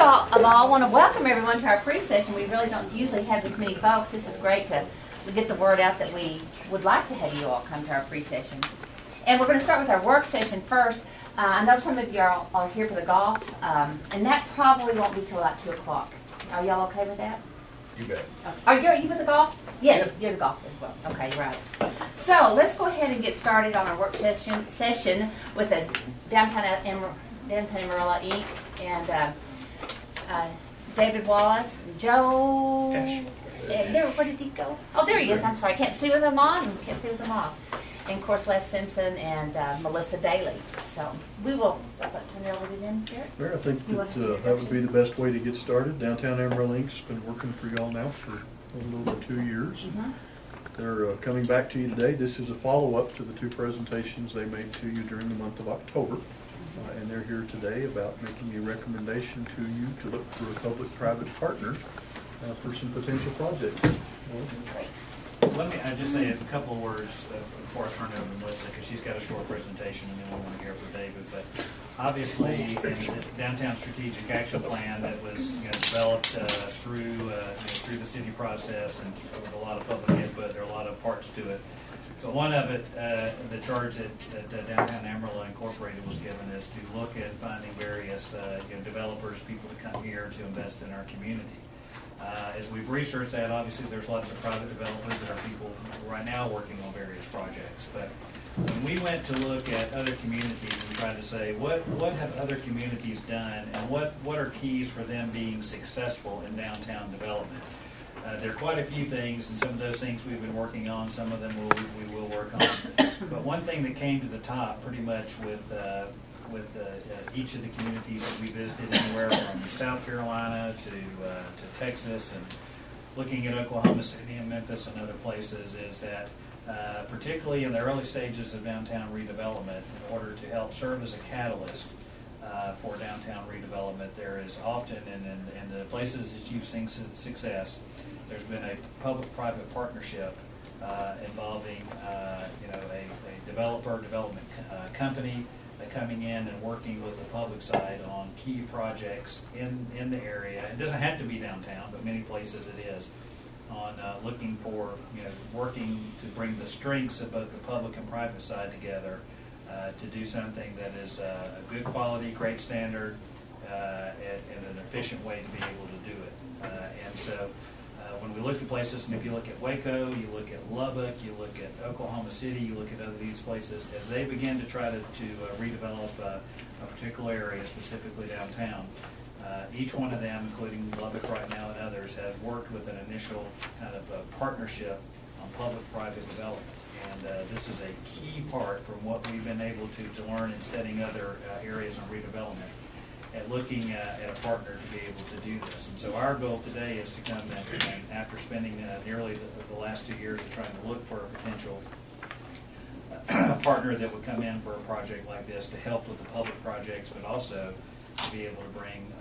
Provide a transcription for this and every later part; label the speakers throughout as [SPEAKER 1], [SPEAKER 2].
[SPEAKER 1] Of all, I want to welcome everyone to our pre-session. We really don't usually have this many folks. This is great to get the word out that we would like to have you all come to our pre-session. And we're going to start with our work session first. I know some of you are here for the golf, and that probably won't be till like 2 o'clock. Are y'all okay with that?
[SPEAKER 2] You bet.
[SPEAKER 1] Are you with the golf? Yes, you're the golf as well. Okay, right. So let's go ahead and get started on our work session with the Downtown Amarillo Inc. and David Wallace, Joe. Where did he go? Oh, there he is. I'm sorry, can't see with them on. And of course, Les Simpson and Melissa Daly. So we will turn it over to them.
[SPEAKER 3] Mayor, I think that would be the best way to get started. Downtown Amarillo Inc.'s been working for y'all now for a little over 2 years. Mm-hmm. They're coming back to you today. This is a follow-up to the 2 presentations they made to you during the month of October. And they're here today about making a recommendation to you to look for a public-private partner for some potential projects.
[SPEAKER 4] Let me just say a couple of words before I turn it over to Melissa, because she's got a short presentation and then we want to hear from David. But obviously, in the Downtown Strategic Action Plan that was developed through the city process and with a lot of public input, there are a lot of parts to it. But one of it, the charge that Downtown Amarillo Incorporated was given is to look at finding various developers, people to come here to invest in our community. As we've researched that, obviously there's lots of private developers that are people right now working on various projects. But when we went to look at other communities and tried to say what have other communities done and what are keys for them being successful in downtown development, there are quite a few things, and some of those things we've been working on, some of them we will work on. But one thing that came to the top pretty much with each of the communities that we visited, anywhere from South Carolina to Texas, and looking at Oklahoma City and Memphis and other places, is that particularly in the early stages of downtown redevelopment, in order to help serve as a catalyst for downtown redevelopment, there is often, in the places that you've seen success, there's been a public-private partnership involving a development company coming in and working with the public side on key projects in the area. It doesn't have to be downtown, but many places it is, on looking for, working to bring the strengths of both the public and private side together to do something that is a good quality, great standard, and an efficient way to be able to do it. And so when we look at places, and if you look at Waco, you look at Lubbock, you look at Oklahoma City, you look at other these places, as they begin to try to redevelop a particular area, specifically downtown, each one of them, including Lubbock right now and others, has worked with an initial kind of partnership on public-private development. And this is a key part from what we've been able to learn in studying other areas on redevelopment, at looking at a partner to be able to do this. And so our goal today is to come and after spending nearly the last 2 years of trying to look for a potential partner that would come in for a project like this to help with the public projects, but also to be able to bring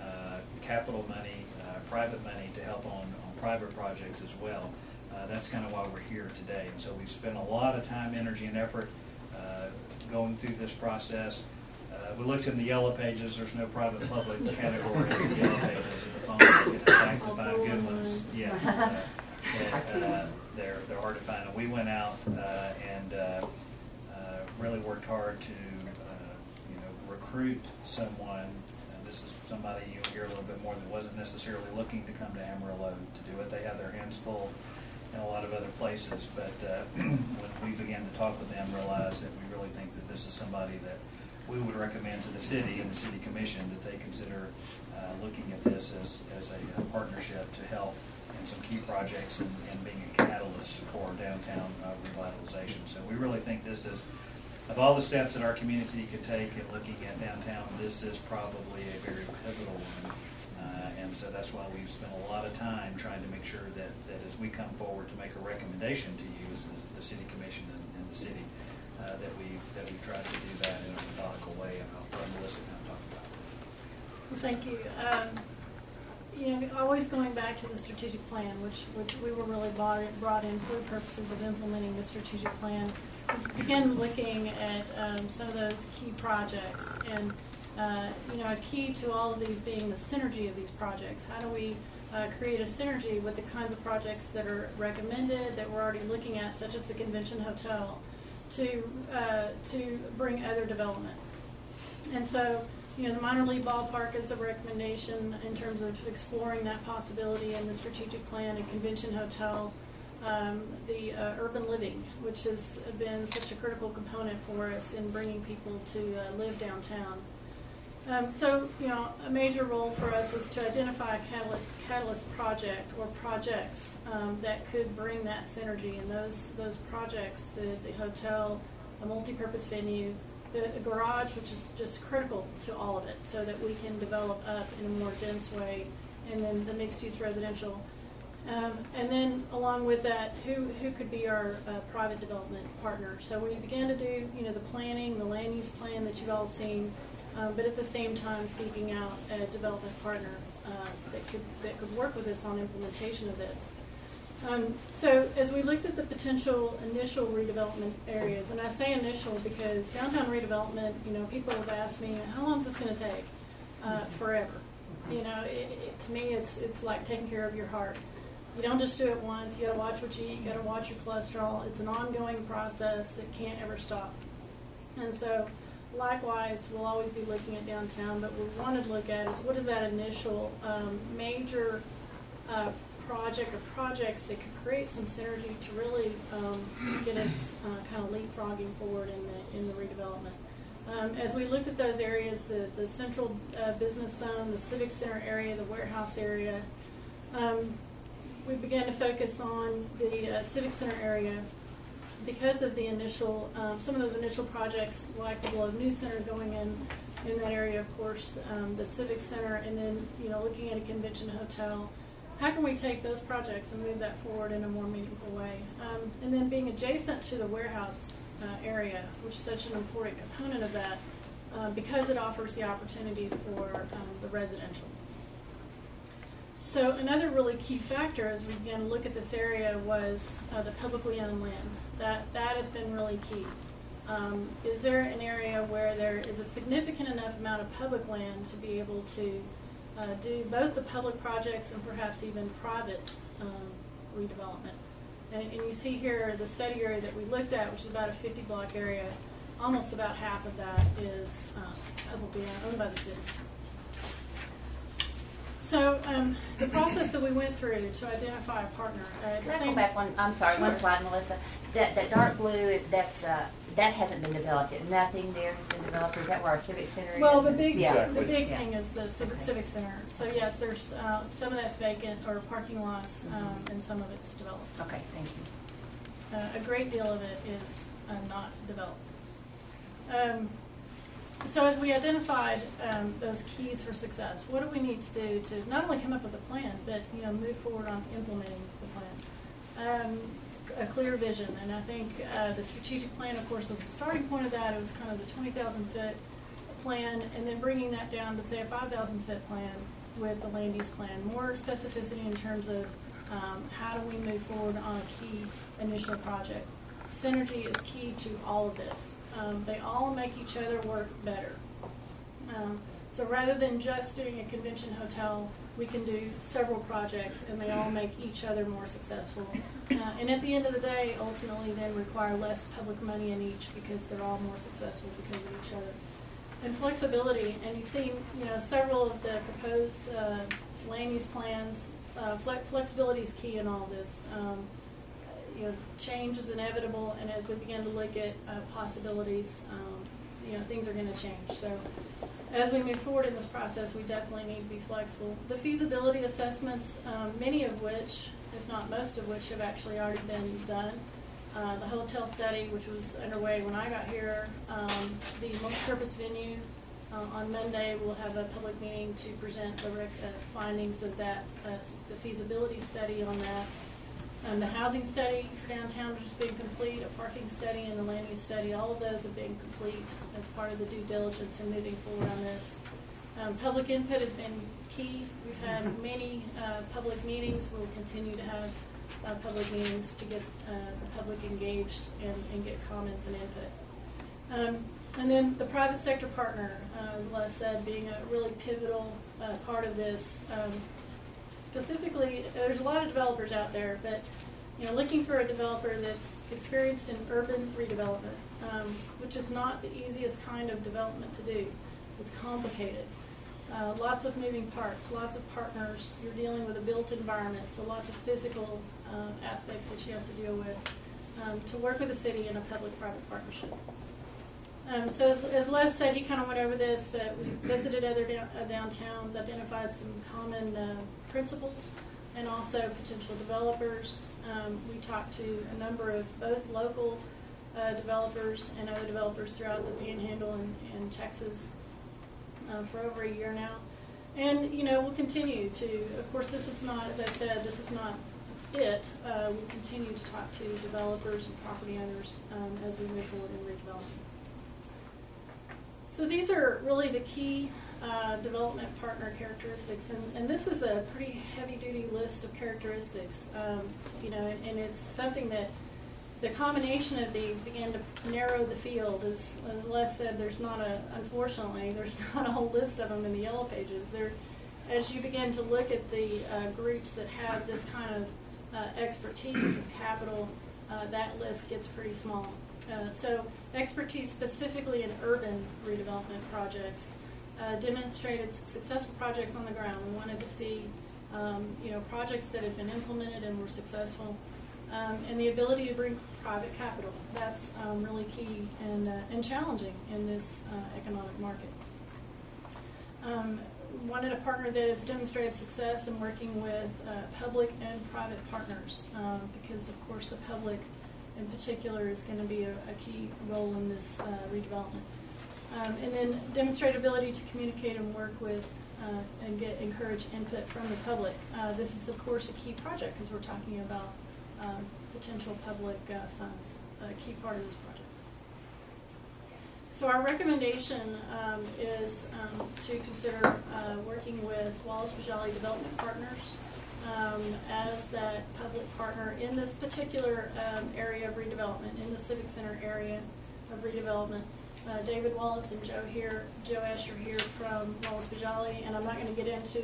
[SPEAKER 4] capital money, private money to help on private projects as well. That's kind of why we're here today. And so we've spent a lot of time, energy, and effort going through this process. We looked in the yellow pages. There's no private-public category in the yellow pages of the phone. In fact, to find good ones, yes, they're hard to find. And we went out and really worked hard to recruit someone. This is somebody you'll hear a little bit more that wasn't necessarily looking to come to Amarillo to do it. They have their hands full in a lot of other places, but when we began to talk with them, realized that we really think that this is somebody that we would recommend to the city and the city commission that they consider looking at this as a partnership to help in some key projects and being a catalyst for downtown revitalization. So we really think this is, of all the steps that our community could take in looking at downtown, this is probably a very pivotal one. And so that's why we've spent a lot of time trying to make sure that as we come forward to make a recommendation to you as the city commission and the city, that we've tried to do that in a methodical way, and I'll let Melissa kind of talk about it.
[SPEAKER 5] Well, thank you. Always going back to the strategic plan, which we were really brought in for the purposes of implementing the strategic plan. Begin looking at some of those key projects, and a key to all of these being the synergy of these projects. How do we create a synergy with the kinds of projects that are recommended, that we're already looking at, such as the convention hotel, to bring other development. And so, the minor league ballpark is a recommendation in terms of exploring that possibility in the strategic plan, a convention hotel, the urban living, which has been such a critical component for us in bringing people to live downtown. So, a major role for us was to identify a catalyst project or projects that could bring that synergy. And those projects, the hotel, a multi-purpose venue, the garage, which is just critical to all of it, so that we can develop up in a more dense way, and then the mixed-use residential. And then along with that, who could be our private development partner? So we began to do, the planning, the land use plan that you've all seen, but at the same time seeking out a development partner that could work with us on implementation of this. So as we looked at the potential initial redevelopment areas, and I say initial because downtown redevelopment, people have asked me, how long is this going to take? Forever. To me, it's like taking care of your heart. You don't just do it once. You got to watch what you eat. You got to watch your cholesterol. It's an ongoing process that can't ever stop. And so, likewise, we'll always be looking at downtown. But what we wanted to look at is what is that initial major project or projects that could create some synergy to really get us kind of leapfrogging forward in the redevelopment. As we looked at those areas, the central business zone, the civic center area, the warehouse area. We began to focus on the civic center area because of the initial, some of those initial projects like the Globe News Center going in that area, of course, the civic center, and then looking at a convention hotel. How can we take those projects and move that forward in a more meaningful way? And then being adjacent to the warehouse area, which is such an important component of that, because it offers the opportunity for the residential. So another really key factor as we began to look at this area was the publicly owned land. That has been really key. Is there an area where there is a significant enough amount of public land to be able to do both the public projects and perhaps even private redevelopment? And you see here the study area that we looked at, which is about a 50-block area. Almost about half of that is publicly owned by the cities. So the process that we went through to identify a partner.
[SPEAKER 1] Let's go back one. I'm sorry, one slide, Melissa. That dark blue, that hasn't been developed yet. Nothing there has been developed. Is that where our civic center is?
[SPEAKER 5] Well, the big
[SPEAKER 3] Exactly.
[SPEAKER 5] thing is the civic center. So yes, there's some of that's vacant or parking lots, and some of it's developed.
[SPEAKER 1] Okay, thank you.
[SPEAKER 5] A great deal of it is not developed. So as we identified those keys for success, what do we need to do to not only come up with a plan, but move forward on implementing the plan? A clear vision, and I think the strategic plan, of course, was the starting point of that. It was kind of the 20,000-foot plan, and then bringing that down to say a 5,000-foot plan with the land use plan. More specificity in terms of how do we move forward on a key initial project. Synergy is key to all of this. They all make each other work better. So rather than just doing a convention hotel, we can do several projects and they all make each other more successful. And at the end of the day, ultimately then require less public money in each because they're all more successful because of each other. And flexibility, and you've seen several of the proposed land use plans. Flexibility is key in all this. Change is inevitable, and as we begin to look at possibilities, things are going to change. So as we move forward in this process, we definitely need to be flexible. The feasibility assessments, many of which, if not most of which, have actually already been done. The hotel study, which was underway when I got here, the multi-purpose venue, on Monday we'll have a public meeting to present the findings of that, the feasibility study on that. The housing study for downtown has been complete, a parking study and the land use study, all of those have been complete as part of the due diligence in moving forward on this. Public input has been key. We've had many public meetings. We'll continue to have public meetings to get the public engaged and get comments and input. And then the private sector partner, as Les said, being a really pivotal part of this. Specifically, there's a lot of developers out there, but looking for a developer that's experienced in urban redevelopment, which is not the easiest kind of development to do. It's complicated. Lots of moving parts, lots of partners. You're dealing with a built environment, so lots of physical aspects that you have to deal with to work with the city in a public-private partnership. So as Les said, he kind of went over this, but we visited other downtowns, identified some common principles, and also potential developers. We talked to a number of both local developers and other developers throughout the Panhandle and Texas for over a year now. And, we'll continue to, of course, this is not, as I said, this is not it. We'll continue to talk to developers and property owners as we move forward in redevelopment. So these are really the key development partner characteristics, and this is a pretty heavy-duty list of characteristics, and it's something that the combination of these began to narrow the field. As Les said, unfortunately, there's not a whole list of them in the yellow pages. As you begin to look at the groups that have this kind of expertise and capital, that list gets pretty small. So expertise specifically in urban redevelopment projects, demonstrated successful projects on the ground. We wanted to see projects that had been implemented and were successful, and the ability to bring private capital. That's really key and challenging in this economic market. Wanted a partner that has demonstrated success in working with public and private partners, because of course the public in particular is going to be a key role in this redevelopment. And then demonstrate ability to communicate and work with and encourage input from the public. This is of course a key project because we're talking about potential public funds, a key part of this project. So our recommendation is to consider working with Wallace-Presents Development Partners as that public partner in this particular area of redevelopment, in the Civic Center area of redevelopment. David Wallace and Joe Asher here from Wallace-Presents, and I'm not going to get into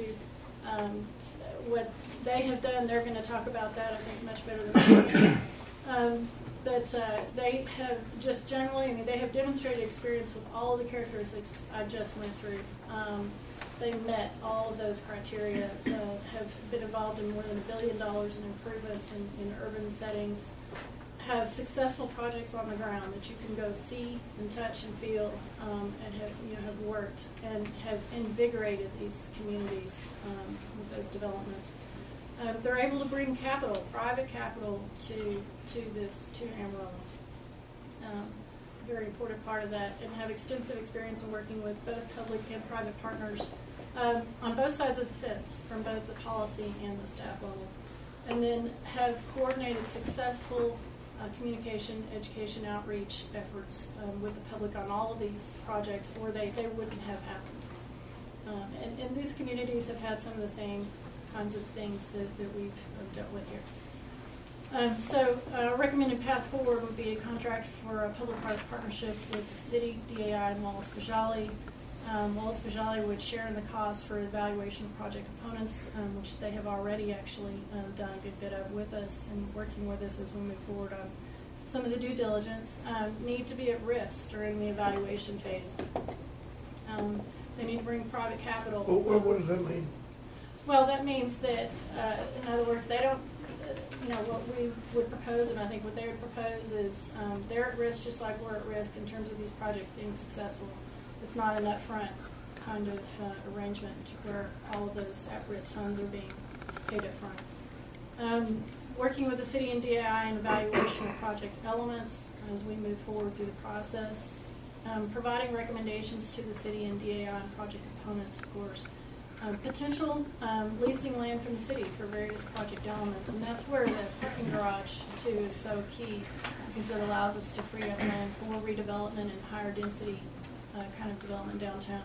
[SPEAKER 5] what they have done. They're going to talk about that, I think, much better than me. But they have just generally, they have demonstrated experience with all of the characteristics I just went through. They met all of those criteria, have been involved in more than $1 billion in improvements in urban settings, have successful projects on the ground that you can go see and touch and feel, and have worked and have invigorated these communities with those developments. They're able to bring capital, private capital, to Amarillo. Very important part of that, and have extensive experience in working with both public and private partners on both sides of the fence, from both the policy and the staff level. And then have coordinated successful communication, education, outreach efforts with the public on all of these projects, or they wouldn't have happened. And these communities have had some of the same kinds of things that we've dealt with here. So our recommended path forward would be a contract for a public-private partnership with the city, DAI, and Wallace-Presents. Wallace-Presents would share in the cost for evaluation of project components, which they have already actually done a good bit of with us and working with us as we move forward on some of the due diligence. Need to be at risk during the evaluation phase. They need to bring private capital.
[SPEAKER 2] What does that mean?
[SPEAKER 5] Well, that means that, in other words, they don't, what we would propose, and I think what they would propose is they're at risk just like we're at risk in terms of these projects being successful. It's not an upfront kind of arrangement where all of those at-risk funds are being paid up front. Working with the city and DAI in evaluation of project elements as we move forward through the process. Providing recommendations to the city and DAI on project components, of course. Potential leasing land from the city for various project elements, and that's where the parking garage too is so key, because it allows us to free up land for redevelopment and higher density kind of development downtown.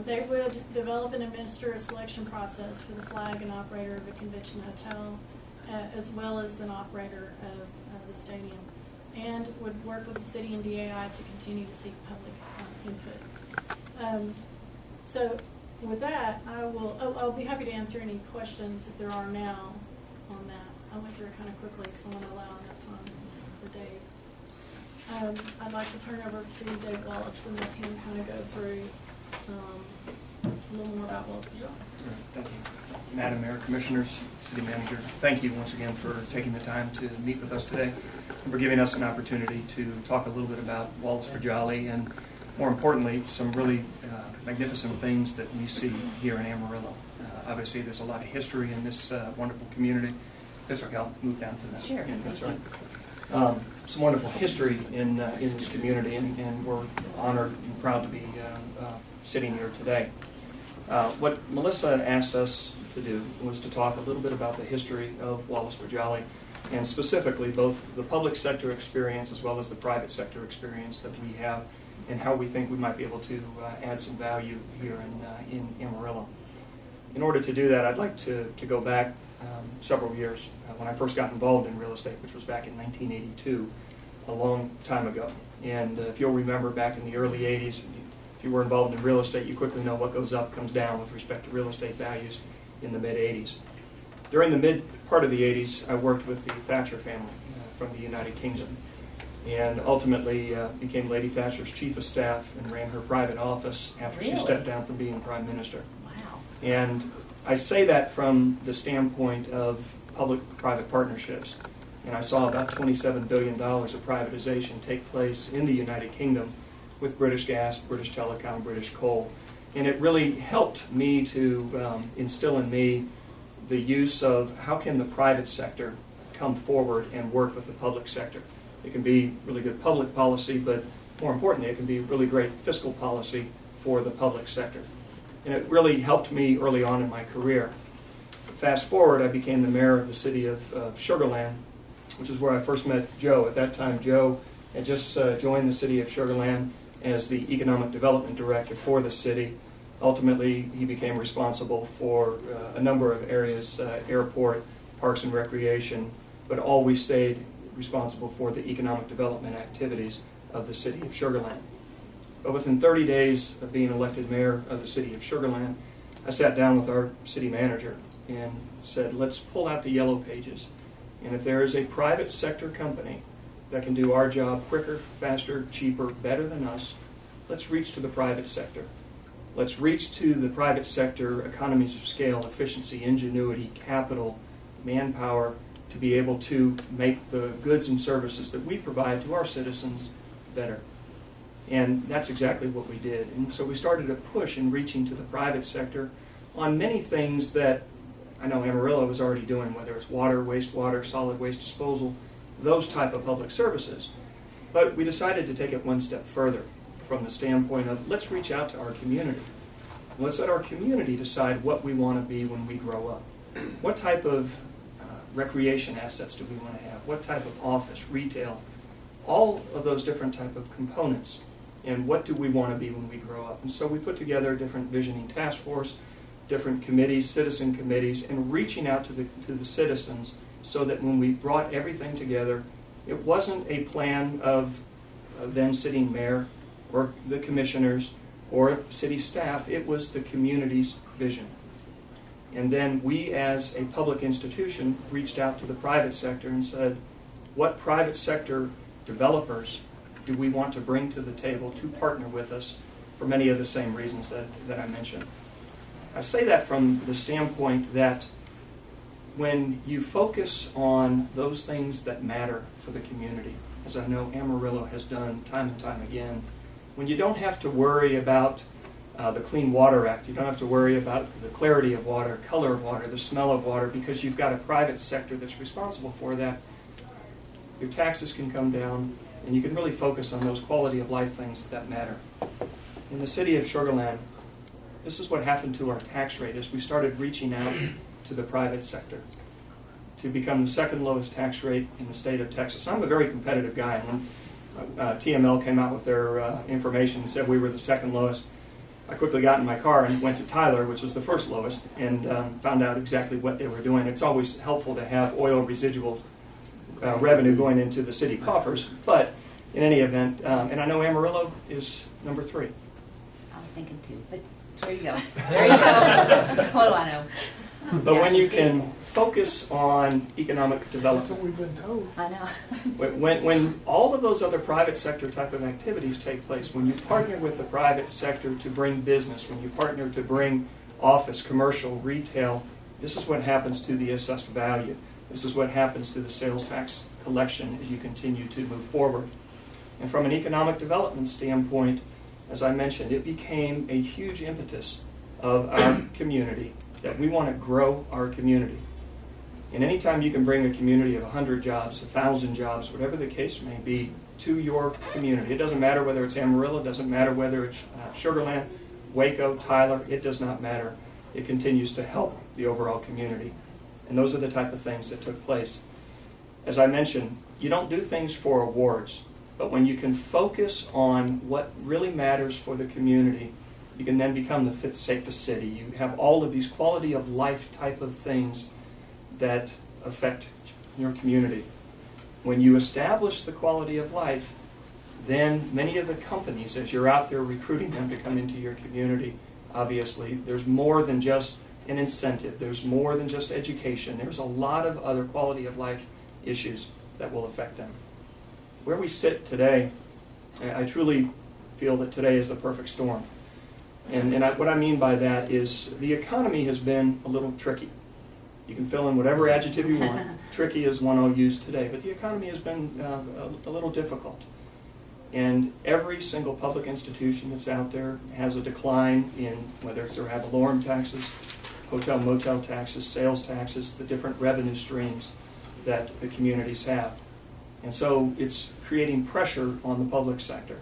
[SPEAKER 5] They would develop and administer a selection process for the flag and operator of a convention hotel, as well as an operator of the stadium. and would work with the city and DAI to continue to seek public input. So with that, I'll be happy to answer any questions if there are now on that. I went through it kind of quickly because I want to allow enough time for Dave. I'd like to turn over to Dave Wallace and let him kind of go through a little more about WallacePresents.
[SPEAKER 2] Thank you. Madam Mayor, Commissioners, City Manager, thank you once again for taking the time to meet with us today and for giving us an opportunity to talk a little bit about WallacePresents and, more importantly, some really magnificent things that we see here in Amarillo. Obviously, there's a lot of history in this wonderful community. That's okay, I'll move down to that.
[SPEAKER 1] Sure.
[SPEAKER 2] Yeah, that's right. Some wonderful history in this community, and we're honored and proud to be sitting here today. What Melissa asked us to do was to talk a little bit about the history of WallacePresents, and specifically both the public sector experience as well as the private sector experience that we have, and how we think we might be able to add some value here in Amarillo. In order to do that, I'd like to go back several years when I first got involved in real estate, which was back in 1982, a long time ago. And if you'll remember, back in the early 80s, if you were involved in real estate, you quickly know what goes up comes down with respect to real estate values in the mid-80s. During the mid part of the 80s, I worked with the Thatcher family from the United Kingdom, and ultimately became Lady Thatcher's chief of staff and ran her private office after she stepped down from being prime minister.
[SPEAKER 1] Wow.
[SPEAKER 2] And I say that from the standpoint of public-private partnerships. And I saw about $27 billion of privatization take place in the United Kingdom with British Gas, British Telecom, British Coal. And it really helped me to instill in me the use of how can the private sector come forward and work with the public sector. It can be really good public policy, but more importantly, it can be really great fiscal policy for the public sector. And it really helped me early on in my career. Fast forward, I became the mayor of the city of Sugar Land, which is where I first met Joe. At that time, Joe had just joined the city of Sugar Land as the economic development director for the city. Ultimately, he became responsible for a number of areas, airport, parks and recreation, but always stayed responsible for the economic development activities of the city of Sugar Land. But within 30 days of being elected mayor of the city of Sugar Land, I sat down with our city manager and said, let's pull out the yellow pages. And if there is a private sector company that can do our job quicker, faster, cheaper, better than us, let's reach to the private sector. Let's reach to the private sector economies of scale, efficiency, ingenuity, capital, manpower, to be able to make the goods and services that we provide to our citizens better. And that's exactly what we did. And so we started a push in reaching to the private sector on many things that I know Amarillo was already doing, whether it's water, wastewater, solid waste disposal, those type of public services. But we decided to take it one step further from the standpoint of let's reach out to our community. Let's let our community decide what we want to be when we grow up. What type of recreation assets do we want to have? What type of office, retail, all of those different type of components. And what do we want to be when we grow up? And so we put together a different visioning task force, different committees, citizen committees, and reaching out to the citizens so that when we brought everything together, it wasn't a plan of then sitting mayor or the commissioners or city staff. It was the community's vision. And then we as a public institution reached out to the private sector and said, what private sector developers do we want to bring to the table to partner with us for many of the same reasons that I mentioned? I say that from the standpoint that when you focus on those things that matter for the community, as I know Amarillo has done time and time again, when you don't have to worry about the Clean Water Act, you don't have to worry about the clarity of water, color of water, the smell of water, because you've got a private sector that's responsible for that, your taxes can come down, and you can really focus on those quality of life things that matter. In the city of Sugar Land, this is what happened to our tax rate as we started reaching out to the private sector to become the second lowest tax rate in the state of Texas. I'm a very competitive guy, and when TML came out with their information and said we were the second lowest, I quickly got in my car and went to Tyler, which was the first lowest, and found out exactly what they were doing. It's always helpful to have oil residual revenue going into the city coffers. But in any event, and I know Amarillo is number 3.
[SPEAKER 1] I was thinking 2, but there you go. There you go. What do I know?
[SPEAKER 2] But
[SPEAKER 1] Yeah,
[SPEAKER 2] when you
[SPEAKER 1] see.
[SPEAKER 2] can focus on economic
[SPEAKER 6] That's
[SPEAKER 2] development,
[SPEAKER 6] what we've been told.
[SPEAKER 1] I know.
[SPEAKER 2] when all of those other private sector type of activities take place, when you partner with the private sector to bring business, when you partner to bring office, commercial, retail, this is what happens to the assessed value. This is what happens to the sales tax collection as you continue to move forward. And from an economic development standpoint, as I mentioned, it became a huge impetus of our community that we want to grow our community. And anytime you can bring a community of 100 jobs, 1,000 jobs, whatever the case may be, to your community, it doesn't matter whether it's Amarillo, it doesn't matter whether it's Sugar Land, Waco, Tyler, it does not matter. It continues to help the overall community. And those are the type of things that took place. As I mentioned, you don't do things for awards, but when you can focus on what really matters for the community, you can then become the 5th safest city. You have all of these quality of life type of things that affect your community. When you establish the quality of life, then many of the companies, as you're out there recruiting them to come into your community, obviously, there's more than just an incentive. There's more than just education. There's a lot of other quality of life issues that will affect them. Where we sit today, I truly feel that today is the perfect storm. And what I mean by that is the economy has been a little tricky. You can fill in whatever adjective you want. Tricky is one I'll use today. But the economy has been a little difficult. And every single public institution that's out there has a decline in whether it's their ad valorem taxes, hotel motel taxes, sales taxes, the different revenue streams that the communities have. And so it's creating pressure on the public sector.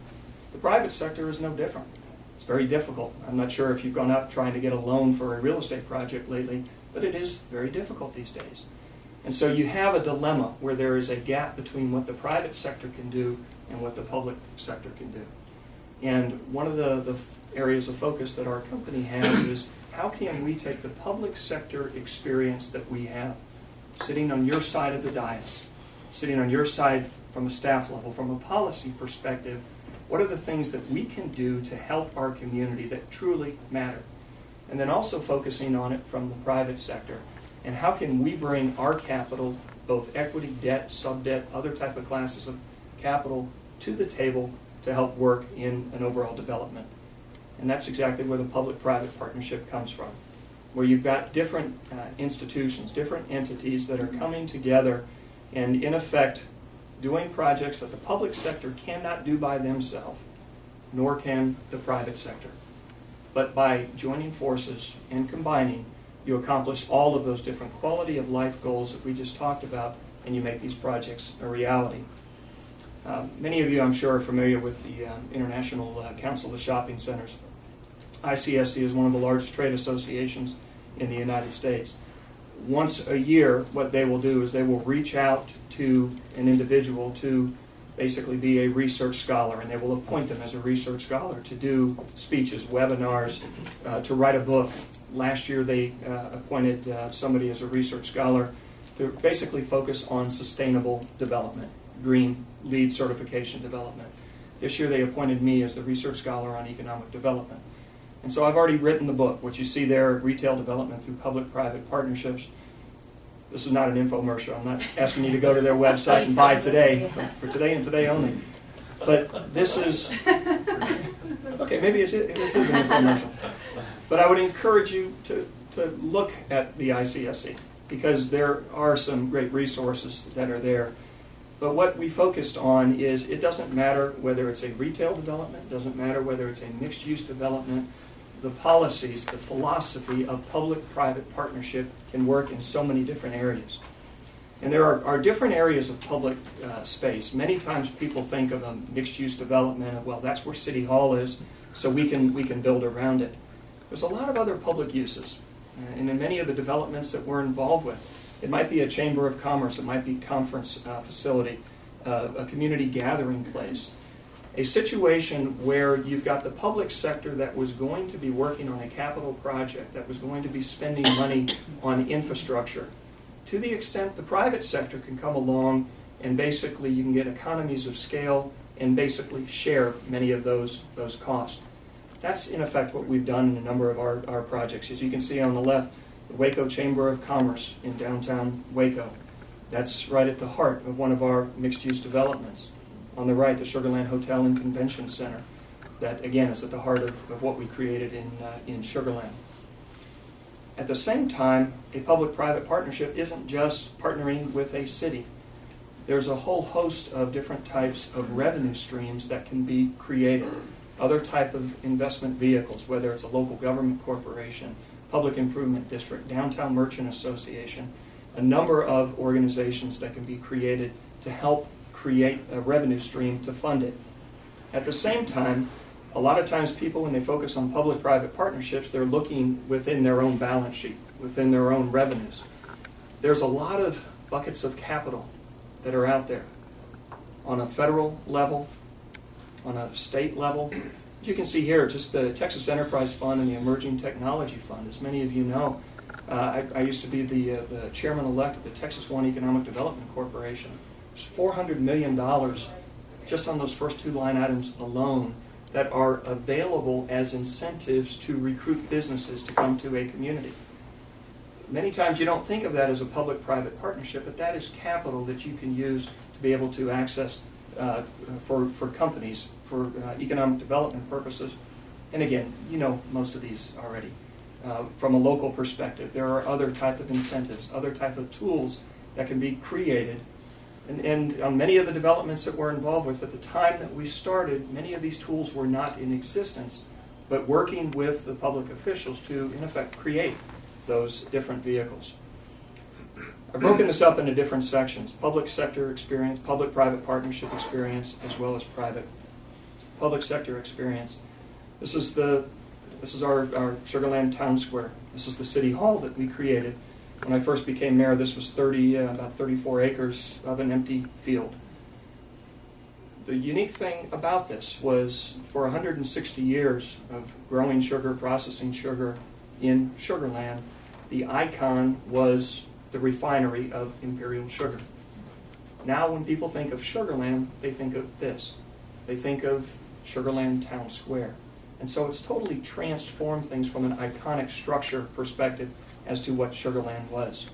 [SPEAKER 2] The private sector is no different. It's very difficult. I'm not sure if you've gone out trying to get a loan for a real estate project lately, but it is very difficult these days. And so you have a dilemma where there is a gap between what the private sector can do and what the public sector can do. And one of the areas of focus that our company has is how can we take the public sector experience that we have, sitting on your side of the dais, sitting on your side from a staff level, from a policy perspective, what are the things that we can do to help our community that truly matter? And then also focusing on it from the private sector. And how can we bring our capital, both equity, debt, sub-debt, other type of classes of capital, to the table to help work in an overall development? And that's exactly where the public-private partnership comes from, where you've got different institutions, different entities that are coming together and, in effect, doing projects that the public sector cannot do by themselves, nor can the private sector. But by joining forces and combining, you accomplish all of those different quality of life goals that we just talked about, and you make these projects a reality. Many of you, I'm sure, are familiar with the International Council of Shopping Centers. ICSC is one of the largest trade associations in the United States. Once a year, what they will do is they will reach out to an individual to basically be a research scholar, and they will appoint them as a research scholar to do speeches, webinars, to write a book. Last year they appointed somebody as a research scholar to basically focus on sustainable development, green LEED certification development. This year they appointed me as the research scholar on economic development. And so I've already written the book, what you see there, Retail Development Through Public-Private Partnerships. This is not an infomercial. I'm not asking you to go to their website and buy today, for today and today only. But this is, okay, maybe this is an infomercial. But I would encourage you to look at the ICSC, because there are some great resources that are there. But what we focused on is it doesn't matter whether it's a retail development, it doesn't matter whether it's a mixed-use development, the policies, the philosophy of public-private partnership can work in so many different areas. And there are different areas of public space. Many times people think of a mixed-use development of, well, that's where City Hall is, so we can build around it. There's a lot of other public uses. And in many of the developments that we're involved with, it might be a chamber of commerce, it might be a conference facility, a community gathering place. A situation where you've got the public sector that was going to be working on a capital project, that was going to be spending money on infrastructure. To the extent the private sector can come along and basically you can get economies of scale and basically share many of those costs. That's in effect what we've done in a number of our projects. As you can see on the left, the Waco Chamber of Commerce in downtown Waco. That's right at the heart of one of our mixed-use developments. On the right, the Sugar Land Hotel and Convention Center. That, again, is at the heart of what we created in Sugar Land. At the same time, a public-private partnership isn't just partnering with a city. There's a whole host of different types of revenue streams that can be created. Other type of investment vehicles, whether it's a local government corporation, public improvement district, downtown merchant association, a number of organizations that can be created to help create a revenue stream to fund it. At the same time, a lot of times people, when they focus on public-private partnerships, they're looking within their own balance sheet, within their own revenues. There's a lot of buckets of capital that are out there on a federal level, on a state level. As you can see here, just the Texas Enterprise Fund and the Emerging Technology Fund. As many of you know, I used to be the chairman-elect of the Texas One Economic Development Corporation. There's $400 million just on those first two line items alone that are available as incentives to recruit businesses to come to a community. Many times you don't think of that as a public-private partnership, but that is capital that you can use to be able to access for companies, for economic development purposes. And again, you know most of these already. From a local perspective, there are other type of incentives, other type of tools that can be created. And on many of the developments that we're involved with, at the time that we started, many of these tools were not in existence, but working with the public officials to, in effect, create those different vehicles. I've broken this up into different sections: public sector experience, public-private partnership experience, as well as private. Public sector experience. This is our Sugar Land Town Square. This is the city hall that we created. When I first became mayor, this was about 34 acres of an empty field. The unique thing about this was, for 160 years of growing sugar, processing sugar in Sugar Land, the icon was the refinery of Imperial Sugar. Now when people think of Sugar Land, they think of this. They think of Sugar Land Town Square. And so it's totally transformed things from an iconic structure perspective as to what Sugar Land was.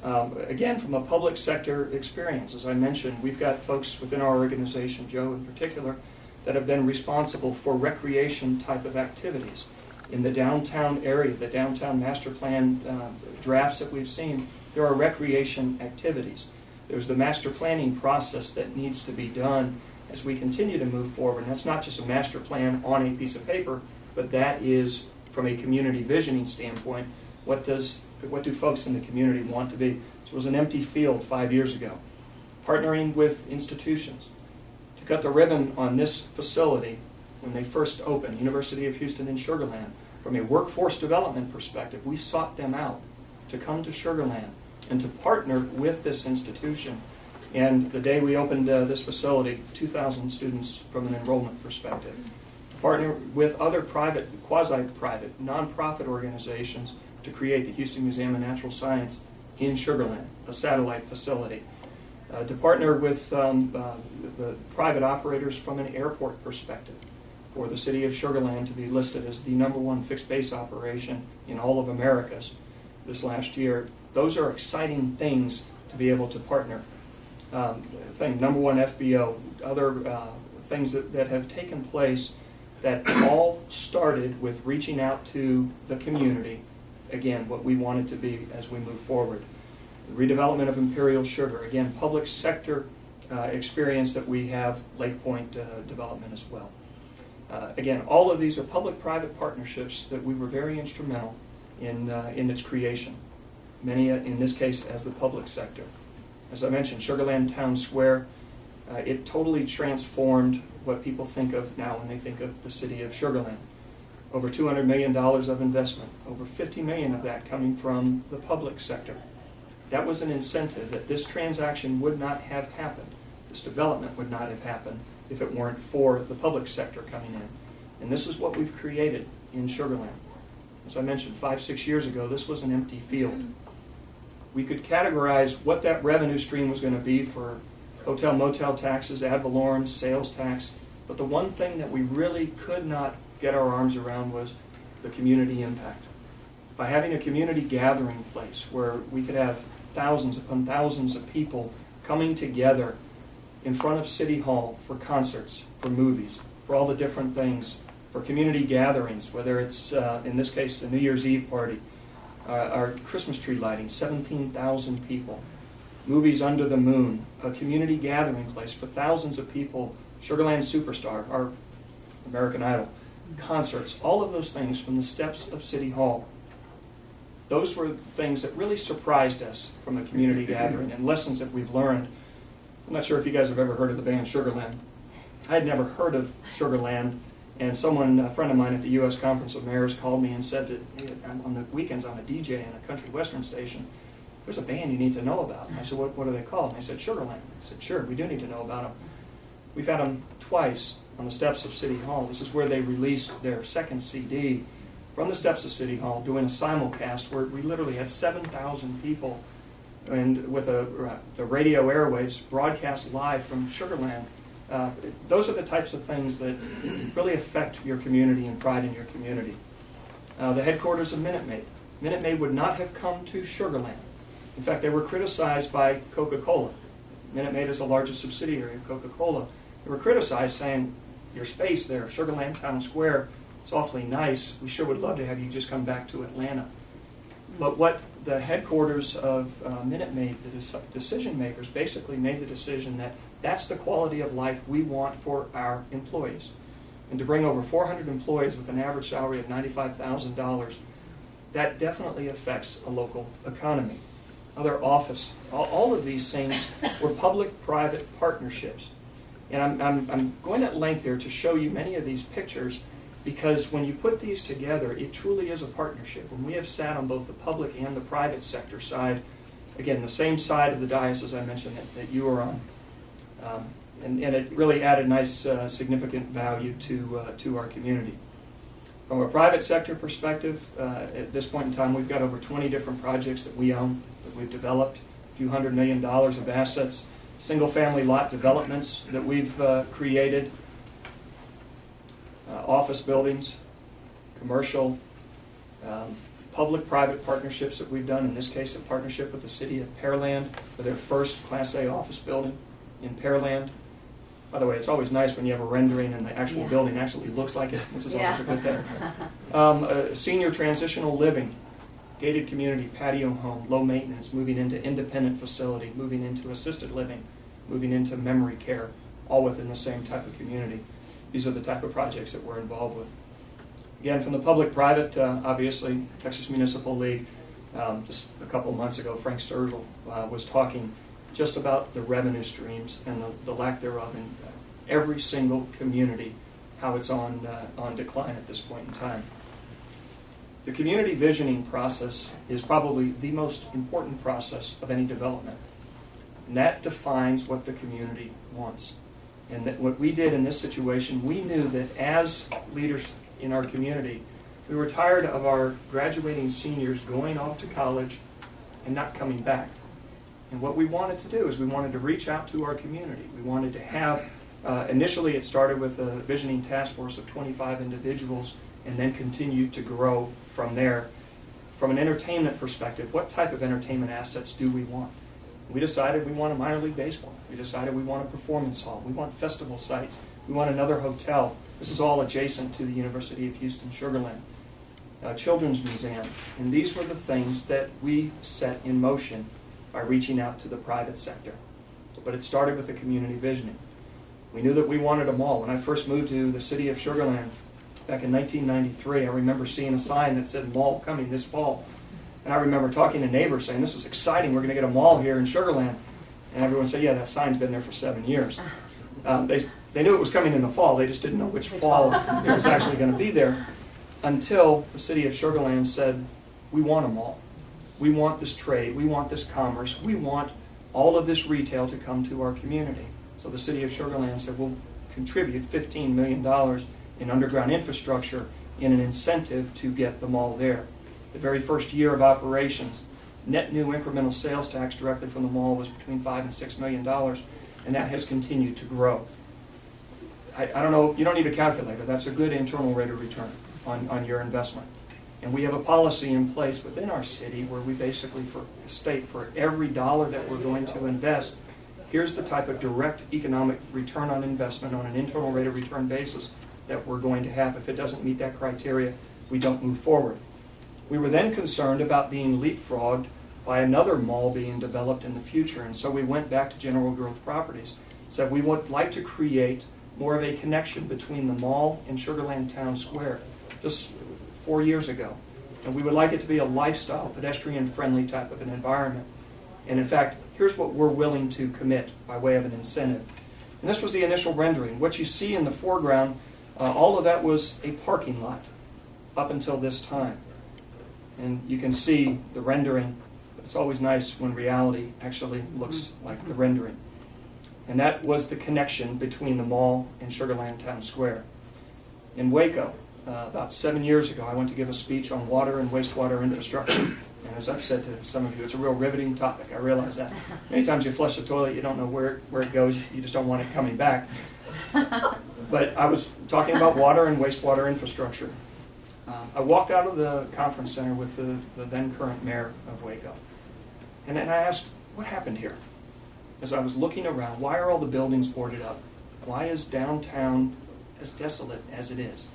[SPEAKER 2] Again, from a public sector experience, as I mentioned, we've got folks within our organization, Joe in particular, that have been responsible for recreation type of activities. In the downtown area, the downtown master plan drafts that we've seen, there are recreation activities. There's the master planning process that needs to be done as we continue to move forward. And that's not just a master plan on a piece of paper, but that is, from a community visioning standpoint, what do folks in the community want to be? So it was an empty field 5 years ago. Partnering with institutions to cut the ribbon on this facility when they first opened, University of Houston in Sugar Land. From a workforce development perspective, we sought them out to come to Sugar Land and to partner with this institution. And the day we opened this facility, 2,000 students from an enrollment perspective. To partner with other private, quasi-private, nonprofit organizations to create the Houston Museum of Natural Science in Sugar Land, a satellite facility. To partner with the private operators from an airport perspective, for the city of Sugar Land to be listed as the #1 fixed base operation in all of Americas this last year. Those are exciting things to be able to partner. #1 FBO, other things that have taken place that all started with reaching out to the community. Again, what we want it to be as we move forward. The redevelopment of Imperial Sugar, again, public sector experience that we have, Lake Point development as well. Again, all of these are public-private partnerships that we were very instrumental in its creation. Many, in this case, as the public sector. As I mentioned, Sugar Land Town Square, it totally transformed what people think of now when they think of the city of Sugar Land. Over $200 million of investment, over $50 million of that coming from the public sector. That was an incentive that this transaction would not have happened. This development would not have happened if it weren't for the public sector coming in. And this is what we've created in Sugar Land. As I mentioned, 5-6 years ago, this was an empty field. We could categorize what that revenue stream was going to be for hotel motel taxes, ad valorem, sales tax. But the one thing that we really could not get our arms around was the community impact. By having a community gathering place where we could have thousands upon thousands of people coming together in front of City Hall for concerts, for movies, for all the different things, for community gatherings, whether it's, in this case, the New Year's Eve party, our Christmas tree lighting, 17,000 people, movies under the moon, a community gathering place for thousands of people, Sugarland Superstar, our American Idol, concerts, all of those things from the steps of City Hall. Those were things that really surprised us from a community gathering and lessons that we've learned. I'm not sure if you guys have ever heard of the band Sugarland. I had never heard of Sugarland, and a friend of mine at the U.S. Conference of Mayors called me and said that hey, on the weekends I'm a DJ in a country western station. There's a band you need to know about. And I said, what are they called? And they said, Sugarland. I said, sure, we do need to know about them. We've had them twice on the steps of City Hall. This is where they released their second CD from the steps of City Hall, doing a simulcast where we literally had 7,000 people and with the radio airwaves broadcast live from Sugarland. Those are the types of things that really affect your community and pride in your community. The headquarters of Minute Maid. Minute Maid would not have come to Sugarland. In fact, they were criticized by Coca-Cola. Minute Maid is the largest subsidiary of Coca-Cola. They were criticized, saying, your space there, Sugarland Town Square, it's awfully nice. We sure would love to have you just come back to Atlanta. But what the headquarters of Minute Maid, the decision makers, basically made the decision that that's the quality of life we want for our employees. And to bring over 400 employees with an average salary of $95,000, that definitely affects a local economy. Other office, all of these things were public-private partnerships. And I'm going at length here to show you many of these pictures because when you put these together, it truly is a partnership. When we have sat on both the public and the private sector side, again, the same side of the dais as I mentioned that you were on, and it really added nice, significant value to our community. From a private sector perspective, at this point in time, we've got over 20 different projects that we own, that we've developed, a few $100 million of assets, single-family lot developments that we've created, office buildings, commercial, public-private partnerships that we've done, in this case a partnership with the city of Pearland for their first Class A office building in Pearland. By the way, it's always nice when you have a rendering and the actual building actually looks like it, which is always a good thing. Senior transitional living, gated community, patio home, low maintenance, moving into independent facility, moving into assisted living, moving into memory care, all within the same type of community. These are the type of projects that we're involved with. Again, from the public-private, obviously, Texas Municipal League, just a couple of months ago, Frank Sturgill was talking just about the revenue streams and the lack thereof in every single community, how it's on decline at this point in time. The community visioning process is probably the most important process of any development. And that defines what the community wants. And that what we did in this situation, we knew that as leaders in our community, we were tired of our graduating seniors going off to college and not coming back. And what we wanted to do is we wanted to reach out to our community. We wanted to have, initially it started with a visioning task force of 25 individuals and then continued to grow from there. From an entertainment perspective, what type of entertainment assets do we want? We decided we want a minor league baseball. We decided we want a performance hall. We want festival sites. We want another hotel. This is all adjacent to the University of Houston Sugarland. Children's Museum. And these were the things that we set in motion by reaching out to the private sector. But it started with the community visioning. We knew that we wanted a mall. When I first moved to the city of Sugarland back in 1993, I remember seeing a sign that said mall coming this fall. And I remember talking to neighbors saying, this is exciting, we're going to get a mall here in Sugarland. And everyone said, yeah, that sign's been there for 7 years. They knew it was coming in the fall, they just didn't know which fall it was actually going to be there. Until the city of Sugarland said, we want a mall. We want this trade, we want this commerce, we want all of this retail to come to our community. So the city of Sugarland said, we'll contribute $15 million in underground infrastructure in an incentive to get the mall there. The very first year of operations, net new incremental sales tax directly from the mall was between $5 and $6 million. and that has continued to grow. I don't know, you don't need a calculator. That's a good internal rate of return on your investment. And we have a policy in place within our city where we basically state for every dollar that we're going to invest, here's the type of direct economic return on investment on an internal rate of return basis that we're going to have. If it doesn't meet that criteria, we don't move forward. We were then concerned about being leapfrogged by another mall being developed in the future, and so we went back to General Growth Properties. Said we would like to create more of a connection between the mall and Sugar Land Town Square, just 4 years ago. And we would like it to be a lifestyle, pedestrian-friendly type of an environment. And in fact, here's what we're willing to commit by way of an incentive. And this was the initial rendering. What you see in the foreground, all of that was a parking lot up until this time. And you can see the rendering. It's always nice when reality actually looks like the rendering. And that was the connection between the mall and Sugar Land Town Square. In Waco, about 7 years ago, I went to give a speech on water and wastewater infrastructure. And as I've said to some of you, it's a real riveting topic. I realize that. Many times you flush the toilet, you don't know where it goes. You just don't want it coming back. But I was talking about water and wastewater infrastructure. I walked out of the conference center with the then current mayor of Waco. And then I asked, what happened here? As I was looking around, why are all the buildings boarded up? Why is downtown as desolate as it is?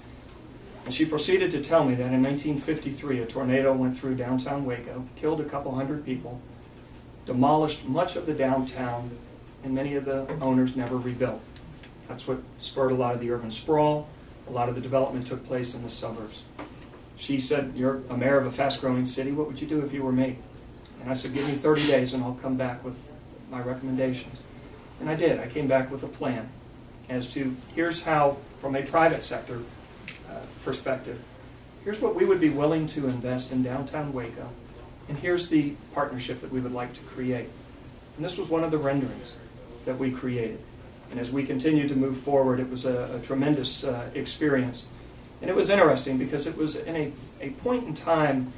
[SPEAKER 2] And she proceeded to tell me that in 1953, a tornado went through downtown Waco, killed a couple hundred people, demolished much of the downtown, and many of the owners never rebuilt. That's what spurred a lot of the urban sprawl. A lot of the development took place in the suburbs. She said, you're a mayor of a fast-growing city. What would you do if you were me? And I said, give me 30 days and I'll come back with my recommendations. And I did. I came back with a plan as to here's how, from a private sector perspective, here's what we would be willing to invest in downtown Waco, and here's the partnership that we would like to create. And this was one of the renderings that we created. And as we continued to move forward, it was a tremendous experience. And it was interesting because it was in a point in time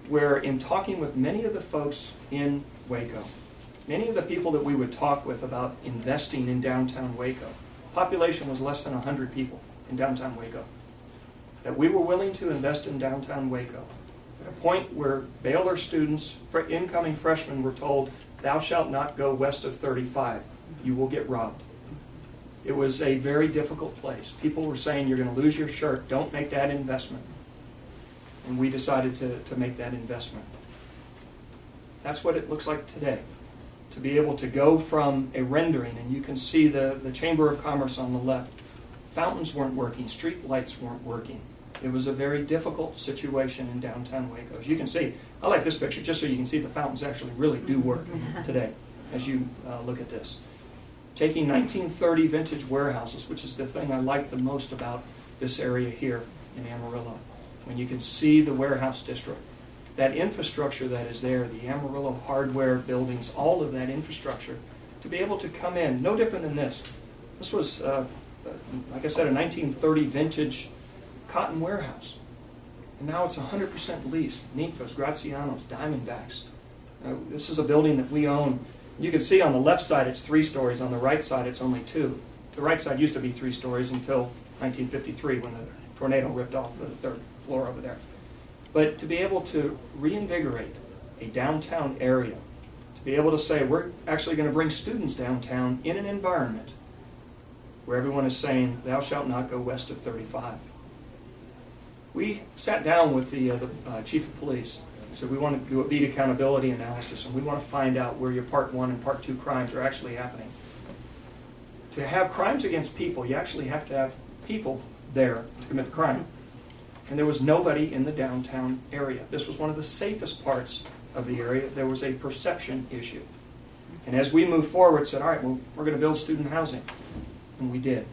[SPEAKER 2] where, in talking with many of the folks in Waco, many of the people that we would talk with about investing in downtown Waco, population was less than 100 people in downtown Waco, that we were willing to invest in downtown Waco at a point where Baylor students, incoming freshmen, were told, thou shalt not go west of 35. You will get robbed. It was a very difficult place. People were saying, you're going to lose your shirt. Don't make that investment. And we decided to make that investment. That's what it looks like today. To be able to go from a rendering, and you can see the Chamber of Commerce on the left. Fountains weren't working. Street lights weren't working. It was a very difficult situation in downtown Waco. As you can see, I like this picture just so you can see the fountains actually really do work today as you look at this. Taking 1930 vintage warehouses, which is the thing I like the most about this area here in Amarillo. When you can see the warehouse district, that infrastructure that is there, the Amarillo hardware buildings, all of that infrastructure, to be able to come in, no different than this. This was, like I said, a 1930 vintage cotton warehouse. And now it's 100% leased. Ninfas, Grazianos, Diamondbacks. This is a building that we own. You can see on the left side it's 3 stories. On the right side it's only 2. The right side used to be 3 stories until 1953 when the tornado ripped off the 3rd floor over there. But to be able to reinvigorate a downtown area, to be able to say we're actually going to bring students downtown in an environment where everyone is saying thou shalt not go west of 35. We sat down with the chief of police. We said we want to do a beat accountability analysis, and we want to find out where your Part 1 and Part 2 crimes are actually happening. To have crimes against people, you actually have to have people there to commit the crime. And there was nobody in the downtown area. This was one of the safest parts of the area. There was a perception issue. And as we moved forward, said, all right, well, we're going to build student housing. And we did.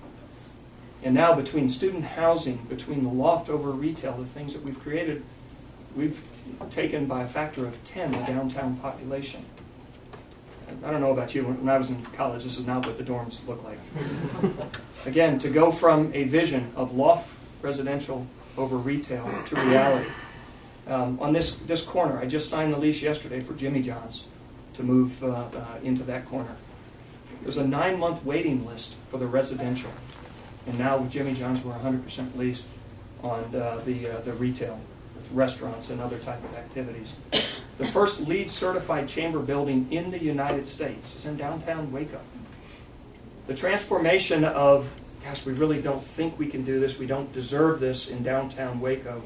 [SPEAKER 2] And now between student housing, between the loft over retail, the things that we've created, we've taken by a factor of 10 the downtown population. I don't know about you, when I was in college, this is not what the dorms look like. Again, to go from a vision of loft residential over retail to reality. On this corner, I just signed the lease yesterday for Jimmy John's to move into that corner. There's a 9-month waiting list for the residential. And now with Jimmy John's, we're 100% leased on the retail, with restaurants and other type of activities. The first LEED certified chamber building in the United States is in downtown Waco. The transformation of, gosh, we really don't think we can do this, we don't deserve this in downtown Waco,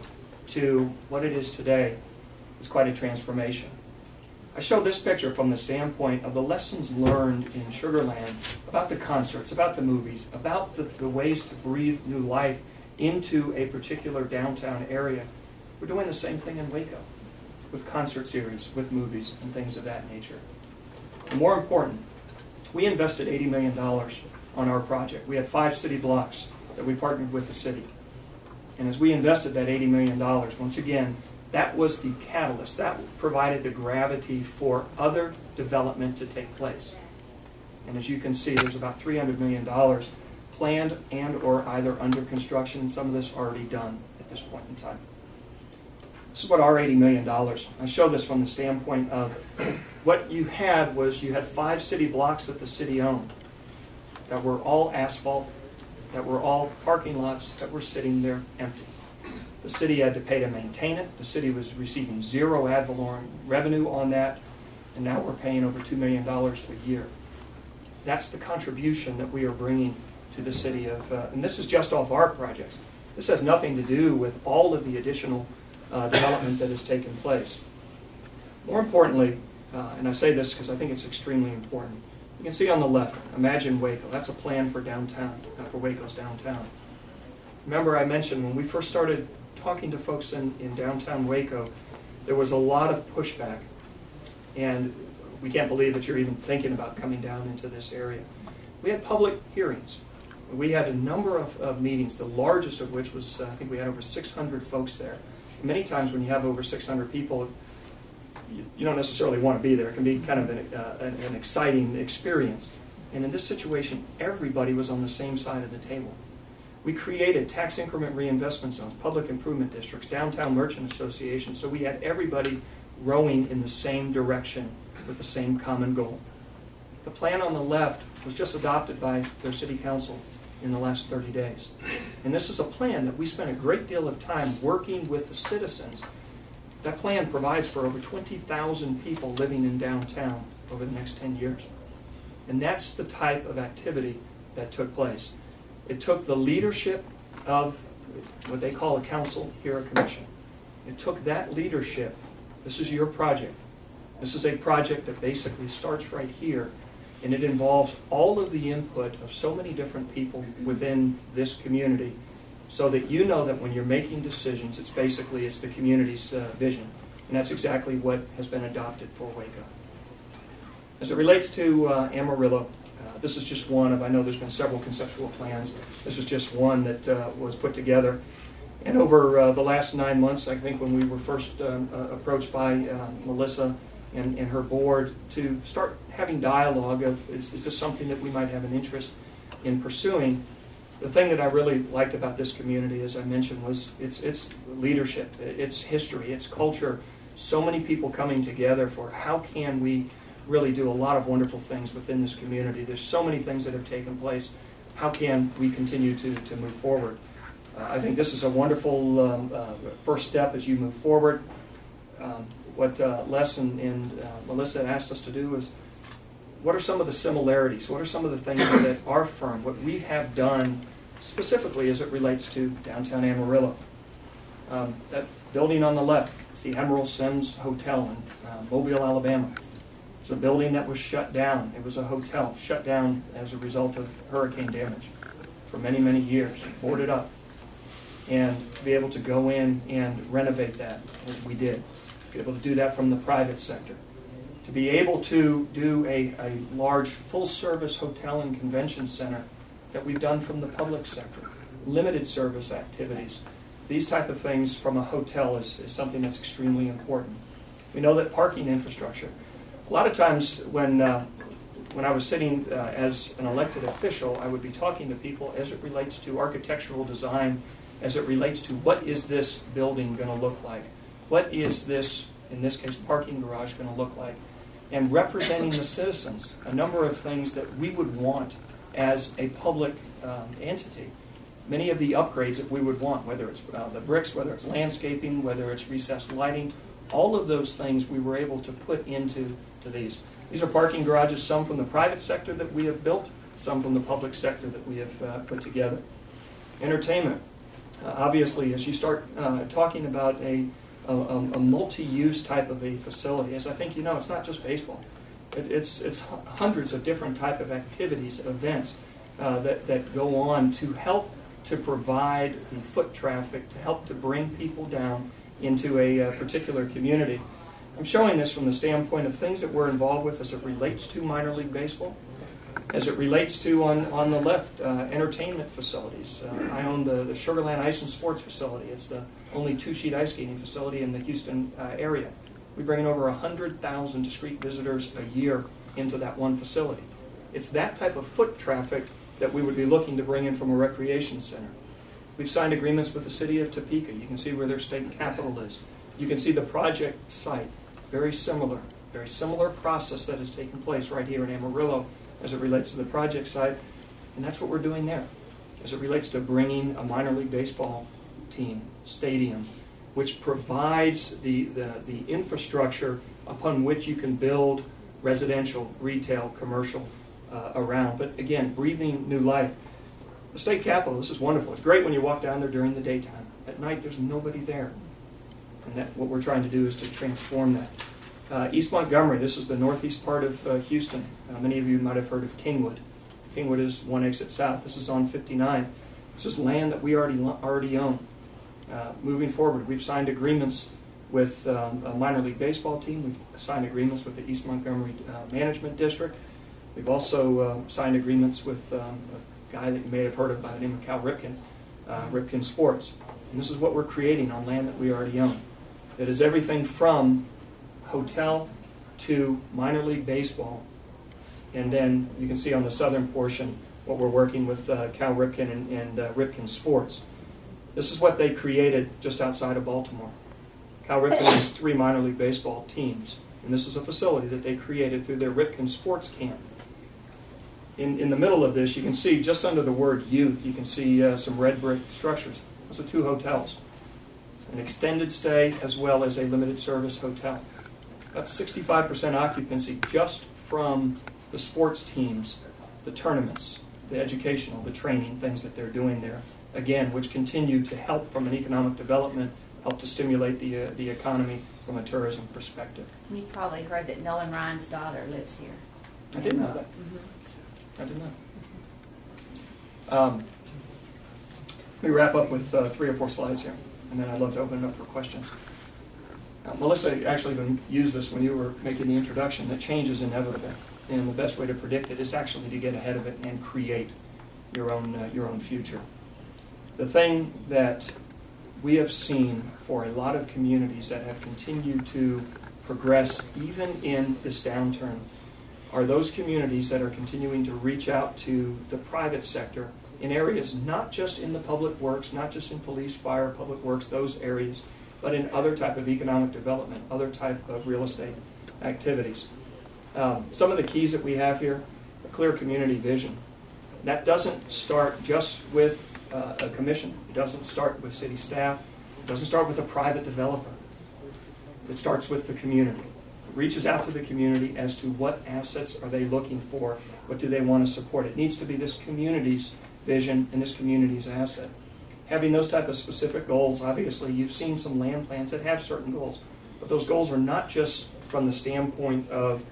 [SPEAKER 2] to what it is today is quite a transformation. I show this picture from the standpoint of the lessons learned in Sugar Land about the concerts, about the movies, about the ways to breathe new life into a particular downtown area. We're doing the same thing in Waco with concert series, with movies, and things of that nature. And more important, we invested $80 million on our project. We had 5 city blocks that we partnered with the city. And as we invested that $80 million, once again, that was the catalyst. That provided the gravity for other development to take place. And as you can see, there's about $300 million planned and or either under construction, and some of this already done at this point in time. This is what our $80 million. I show this from the standpoint of what you had was you had 5 city blocks that the city owned that were all asphalt, that were all parking lots that were sitting there empty. The city had to pay to maintain it. The city was receiving 0 ad valorem revenue on that, and now we're paying over $2 million a year. That's the contribution that we are bringing to the city of, and this is just off our projects. This has nothing to do with all of the additional development that has taken place. More importantly, and I say this because I think it's extremely important, you can see on the left, imagine Waco. That's a plan for downtown, for Waco's downtown. Remember I mentioned when we first started talking to folks in downtown Waco, there was a lot of pushback. And we can't believe that you're even thinking about coming down into this area. We had public hearings. We had a number of meetings, the largest of which was, I think we had over 600 folks there. Many times when you have over 600 people, you don't necessarily want to be there. It can be kind of an exciting experience. And in this situation, everybody was on the same side of the table. We created tax increment reinvestment zones, public improvement districts, downtown merchant associations, so we had everybody rowing in the same direction with the same common goal. The plan on the left was just adopted by their city council in the last 30 days. And this is a plan that we spent a great deal of time working with the citizens. That plan provides for over 20,000 people living in downtown over the next 10 years. And that's the type of activity that took place. It took the leadership of what they call a council, here a commission. It took that leadership. This is your project. This is a project that basically starts right here, and it involves all of the input of so many different people within this community, so that you know that when you're making decisions, it's the community's vision. And that's exactly what has been adopted for Waco. As it relates to Amarillo, this is just one of, I know there's been several conceptual plans. This is just one that was put together. And over the last 9 months, I think when we were first approached by Melissa and her board to start having dialogue of, is this something that we might have an interest in pursuing? The thing that I really liked about this community, as I mentioned, was its leadership, its history, its culture. So many people coming together for how can we really do a lot of wonderful things within this community. There's so many things that have taken place. How can we continue to move forward? I think this is a wonderful first step as you move forward. What Les and Melissa asked us to do is, what are some of the similarities? What are some of the things that our firm, what we have done specifically as it relates to downtown Amarillo? That building on the left, it's the Emerald Sims Hotel in Mobile, Alabama. It's a building that was shut down. It was a hotel shut down as a result of hurricane damage for many, many years, boarded up. And to be able to go in and renovate that as we did, to be able to do that from the private sector, to be able to do a large full-service hotel and convention center that we've done from the public sector, limited service activities. These type of things from a hotel is something that's extremely important. We know that parking infrastructure. A lot of times when I was sitting as an elected official, I would be talking to people as it relates to architectural design, as it relates to what is this building going to look like? What is this, in this case, parking garage going to look like? and representing the citizens, a number of things that we would want as a public entity. Many of the upgrades that we would want, whether it's the bricks, whether it's landscaping, whether it's recessed lighting, all of those things we were able to put into these. These are parking garages, some from the private sector that we have built, some from the public sector that we have put together. Entertainment. Obviously, as you start talking about a multi-use type of a facility, as I think you know, it's not just baseball. It's hundreds of different type of activities, events that go on to help to provide the foot traffic, to help to bring people down into a particular community. I'm showing this from the standpoint of things that we're involved with as it relates to minor league baseball, as it relates to, on the left, entertainment facilities. I own the Sugarland Ice and Sports facility. It's the only two-sheet ice skating facility in the Houston area. We bring in over 100,000 discrete visitors a year into that one facility. It's that type of foot traffic that we would be looking to bring in from a recreation center. We've signed agreements with the city of Topeka. You can see where their state capital is. You can see the project site. Very similar process that has taken place right here in Amarillo as it relates to the project site. And that's what we're doing there as it relates to bringing a minor league baseball team, stadium, which provides the infrastructure upon which you can build residential, retail, commercial around. But again, breathing new life. The state capitol, this is wonderful. It's great when you walk down there during the daytime. At night, there's nobody there. And what we're trying to do is to transform that. East Montgomery, this is the northeast part of Houston. Many of you might have heard of Kingwood. Kingwood is one exit south. This is on 59. This is land that we already own. Moving forward, we've signed agreements with a minor league baseball team. We've signed agreements with the East Montgomery Management District. We've also signed agreements with a guy that you may have heard of by the name of Cal Ripken, Ripken Sports. And this is what we're creating on land that we already own. It is everything from hotel to minor league baseball. And then you can see on the southern portion what we're working with Cal Ripken and Ripken Sports. This is what they created just outside of Baltimore. Cal Ripken has 3 minor league baseball teams. And this is a facility that they created through their Ripken Sports Camp. In the middle of this, you can see just under the word youth, you can see some red brick structures. Those are 2 hotels. An extended stay as well as a limited service hotel. That's 65% occupancy just from the sports teams, the tournaments, the educational, the training, things that they're doing there. Again, which continue to help from an economic development, help to stimulate the economy from a tourism perspective.
[SPEAKER 1] You probably heard that Nolan Ryan's daughter lives here.
[SPEAKER 2] I didn't know that.
[SPEAKER 1] Mm-hmm.
[SPEAKER 2] I did not. Let me wrap up with 3 or 4 slides here, and then I'd love to open it up for questions. Melissa actually even used this when you were making the introduction, that change is inevitable, and the best way to predict it is actually to get ahead of it and create your own future. The thing that we have seen for a lot of communities that have continued to progress even in this downturn are those communities that are continuing to reach out to the private sector in areas not just in the public works, not just in police, fire, public works, those areas, but in other type of economic development, other type of real estate activities. Some of the keys that we have here, a clear community vision. That doesn't start just with a commission. It doesn't start with city staff. It doesn't start with a private developer. It starts with the community. It reaches out to the community as to what assets are they looking for, what do they want to support. It needs to be this community's vision and this community's asset. Having those type of specific goals, obviously you've seen some land plans that have certain goals, but those goals are not just from the standpoint of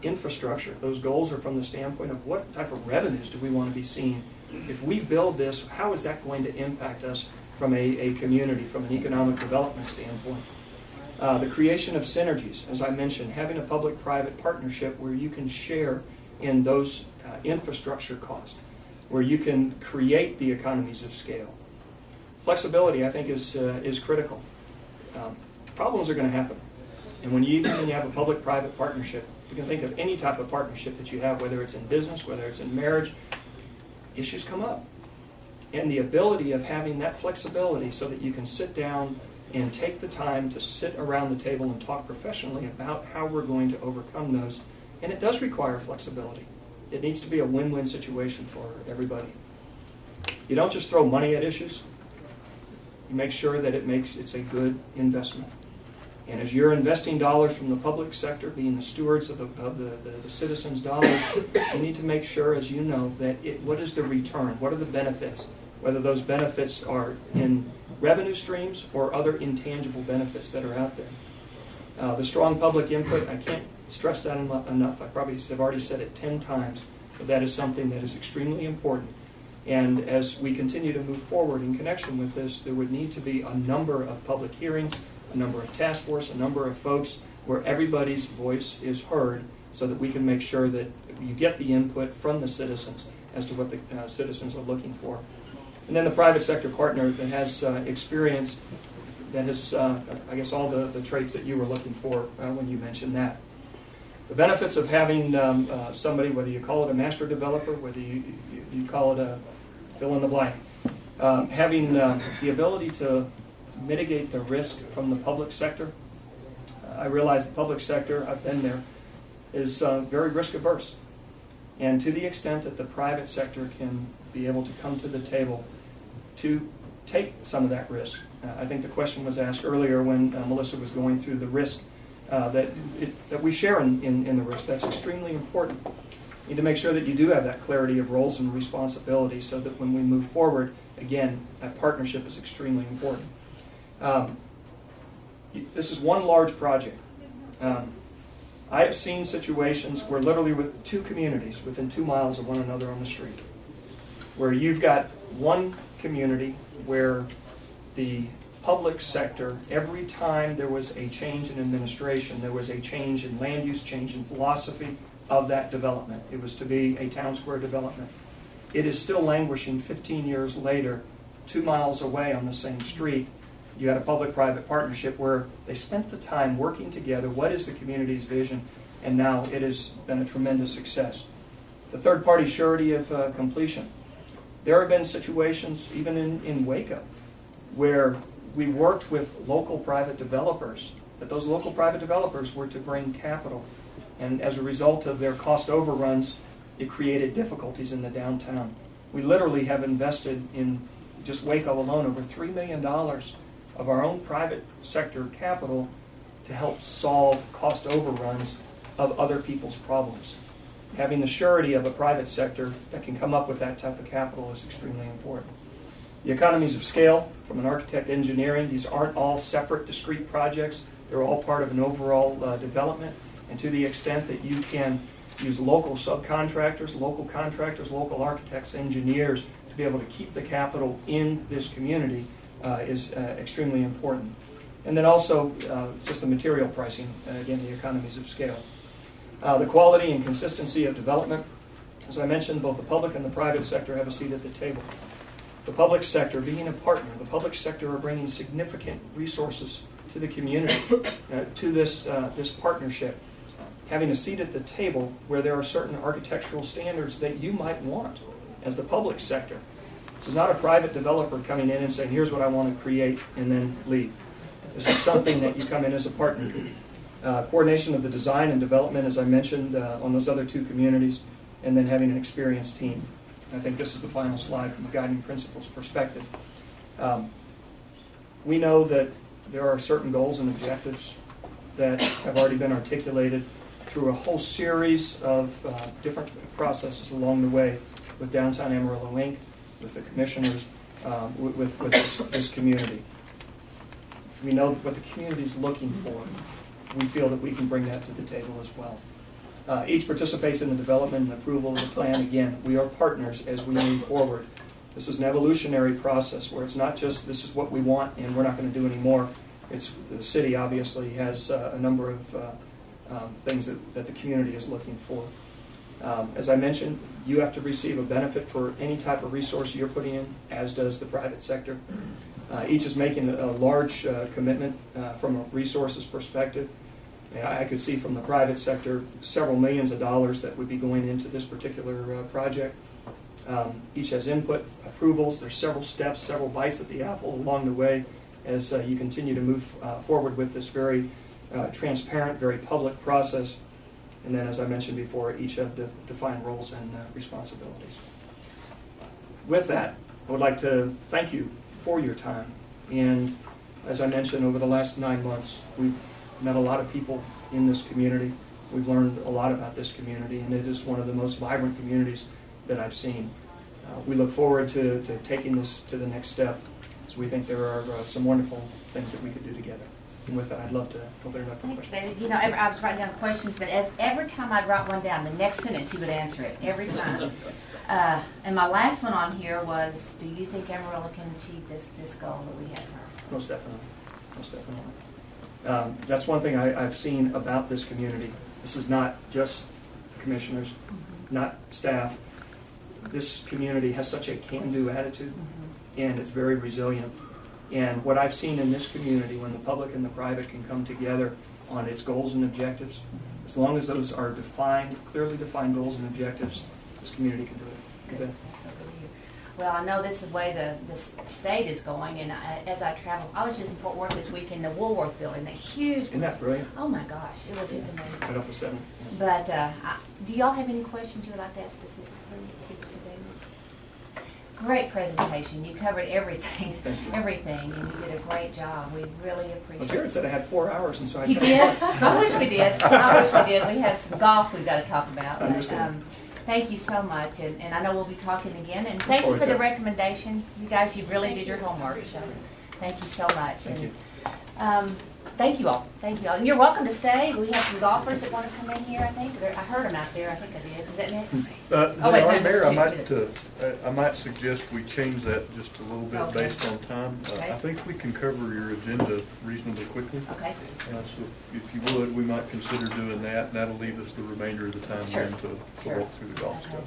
[SPEAKER 2] infrastructure. Those goals are from the standpoint of what type of revenues do we want to be seeing. If we build this, how is that going to impact us from a community, from an economic development standpoint? The creation of synergies, as I mentioned, having a public-private partnership where you can share in those infrastructure costs, where you can create the economies of scale. Flexibility, I think, is critical. Problems are going to happen. And when you have a public-private partnership, you can think of any type of partnership that you have, whether it's in business, whether it's in marriage, issues come up. And the ability of having that flexibility so that you can sit down and take the time to sit around the table and talk professionally about how we're going to overcome those. And it does require flexibility. It needs to be a win-win situation for everybody. You don't just throw money at issues. You make sure that it's a good investment. And as you're investing dollars from the public sector, being the stewards of the citizens' dollars, you need to make sure, as you know, that what is the return? What are the benefits? Whether those benefits are in revenue streams or other intangible benefits that are out there. The strong public input, I can't stress that enough. I probably have already said it 10 times, but that is something that is extremely important. And as we continue to move forward in connection with this, there would need to be a number of public hearings, a number of task force, a number of folks where everybody's voice is heard so that we can make sure that you get the input from the citizens as to what the citizens are looking for. And then the private sector partner that has experience, that has, I guess, all the traits that you were looking for when you mentioned that. The benefits of having somebody, whether you call it a master developer, whether you call it a fill in the blank, having the ability to mitigate the risk from the public sector. I realize the public sector, I've been there, is very risk averse. And to the extent that the private sector can be able to come to the table to take some of that risk. I think the question was asked earlier when Melissa was going through the risk that we share in the risk. That's extremely important. You need to make sure that you do have that clarity of roles and responsibilities so that when we move forward, again, that partnership is extremely important. This is one large project. I have seen situations where literally with two communities within 2 miles of one another on the street, where you've got one community where the public sector, every time there was a change in administration, there was a change in land use, change in philosophy of that development. It was to be a town square development. It is still languishing 15 years later, 2 miles away on the same street. You had a public-private partnership where they spent the time working together. What is the community's vision? And now it has been a tremendous success. The third-party surety of completion. There have been situations, even in Waco, where we worked with local private developers, but those local private developers were to bring capital. And as a result of their cost overruns, it created difficulties in the downtown. We literally have invested in just Waco alone over $3 million of our own private sector capital to help solve cost overruns of other people's problems. Having the surety of a private sector that can come up with that type of capital is extremely important. The economies of scale from an architect engineering, these aren't all separate discrete projects. They're all part of an overall development. And to the extent that you can use local subcontractors, local contractors, local architects, engineers to be able to keep the capital in this community is extremely important. And then also just the material pricing, again, the economies of scale. The quality and consistency of development. As I mentioned, both the public and the private sector have a seat at the table. The public sector being a partner, the public sector are bringing significant resources to the community, to this partnership. Having a seat at the table where there are certain architectural standards that you might want as the public sector. This is not a private developer coming in and saying, here's what I want to create, and then leave. This is something that you come in as a partner. Coordination of the design and development, as I mentioned, on those other two communities, and then having an experienced team. I think this is the final slide from a guiding principles perspective. We know that there are certain goals and objectives that have already been articulated through a whole series of different processes along the way with Downtown Amarillo Inc., with the commissioners, with this community. We know what the community is looking for. We feel that we can bring that to the table as well. Each participates in the development and approval of the plan. Again, we are partners as we move forward. This is an evolutionary process where it's not just this is what we want and we're not going to do any more. It's the city obviously has a number of things that the community is looking for. As I mentioned, you have to receive a benefit for any type of resource you're putting in, as does the private sector. Each is making a large commitment from a resources perspective. I could see from the private sector several millions of dollars that would be going into this particular project. Each has input, approvals. There's several steps, several bites at the apple along the way. as you continue to move forward with this very transparent, very public process. And then, as I mentioned before, each have defined roles and responsibilities. With that, I would like to thank you for your time. And as I mentioned, over the last 9 months, we've met a lot of people in this community. We've learned a lot about this community, and it is one of the most vibrant communities that I've seen. We look forward to taking this to the next step, so we think there are some wonderful things that we could do together. And with that, I'd love to open it up for
[SPEAKER 1] Thanks,
[SPEAKER 2] questions.
[SPEAKER 1] David. You know, I was writing down questions, but every time I'd write one down, the next sentence you would answer it, every time. And my last one on here was, do you think Amarillo can achieve this goal that we have for ourselves?
[SPEAKER 2] Most definitely. Most definitely. That's one thing I've seen about this community. This is not just commissioners, not staff. This community has such a can-do attitude, and it's very resilient. And what I've seen in this community, when the public and the private can come together on its goals and objectives, as long as those are defined, clearly defined goals and objectives, this community can do it.
[SPEAKER 1] Good. So good to hear. Well, I know this is the way the state is going, and as I travel, I was just in Fort Worth this week in the Woolworth building, that huge.
[SPEAKER 2] Isn't that brilliant?
[SPEAKER 1] Oh my gosh, it was just amazing.
[SPEAKER 2] Right off of 7.
[SPEAKER 1] But do y'all have any questions you would like to ask specifically to David? Great presentation. You covered everything.
[SPEAKER 2] Thank you.
[SPEAKER 1] Everything, and you did a great job. We really appreciate
[SPEAKER 2] Well, Jared
[SPEAKER 1] it.
[SPEAKER 2] said I had 4 hours, and so I
[SPEAKER 1] You did? I wish we did. I wish we did. We have some golf we've got to talk about.
[SPEAKER 2] I understand.
[SPEAKER 1] Thank you so much, and I know we'll be talking again. And thank you
[SPEAKER 2] forward
[SPEAKER 1] for
[SPEAKER 2] to
[SPEAKER 1] the
[SPEAKER 2] it.
[SPEAKER 1] recommendation. You guys, you really
[SPEAKER 5] Thank
[SPEAKER 1] did
[SPEAKER 5] you.
[SPEAKER 1] your homework. So thank you so much.
[SPEAKER 2] Thank you.
[SPEAKER 1] Thank you all. Thank you all. And you're welcome to stay. We have some golfers that want to come in here, I think. I heard them out there. I think I did. Is that Nick?
[SPEAKER 3] They
[SPEAKER 1] wait,
[SPEAKER 3] are
[SPEAKER 1] no,
[SPEAKER 3] there.
[SPEAKER 1] shoot,
[SPEAKER 3] I might suggest we change that just a little bit
[SPEAKER 1] Okay.
[SPEAKER 3] based on time.
[SPEAKER 1] Okay.
[SPEAKER 3] I think we can cover your agenda reasonably quickly.
[SPEAKER 1] Okay.
[SPEAKER 3] So if you would, we might consider doing that, and that'll leave us the remainder of the time
[SPEAKER 1] Sure.
[SPEAKER 3] then to
[SPEAKER 1] Sure.
[SPEAKER 3] walk through the golf
[SPEAKER 1] Okay.
[SPEAKER 3] stuff.